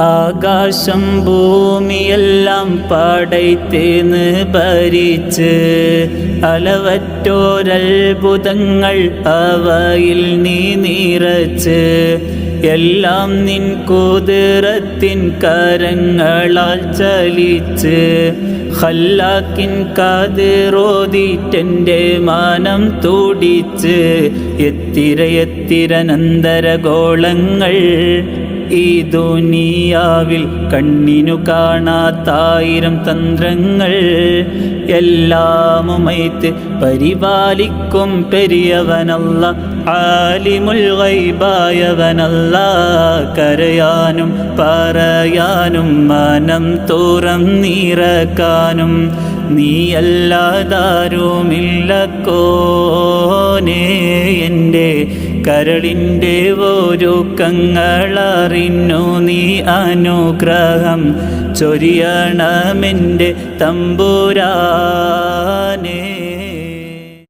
ആകാശം ഭൂമിയെല്ലാം പടയ്ത്തേന്ന് ഭരിച്ച് അളവറ്റോരത്ഭുതങ്ങൾ അവയിൽ നീ നിറച്ച് എല്ലാം നിൻ കുതിരത്തിൻ കരങ്ങളാൽ ചലിച്ച് ഖല്ലാക്കിൻ കാതിറോതിട്ടെൻ്റെ മാനം തുടിച്ച് എത്തിര നന്തരഗോളങ്ങൾ ഈ ദുനിയാവിൽ കണ്ണിനു കാണാത്തായിരം തന്ത്രങ്ങൾ എല്ലാമുമൈത്ത് പരിപാലിക്കും പെരിയവനല്ല ആലിമുൽ ഗൈബായവനല്ല കരയാനും പറയാനും മനം തുറന്നിറക്കാനും നീയല്ലാതാരുമില്ലക്കോനേ എൻ്റെ കരളിൻ്റെ ഒരുക്കങ്ങളറിഞ്ഞു നീ അനുഗ്രഹം ചൊരിയണമെൻ്റെ തമ്പുരാനേ.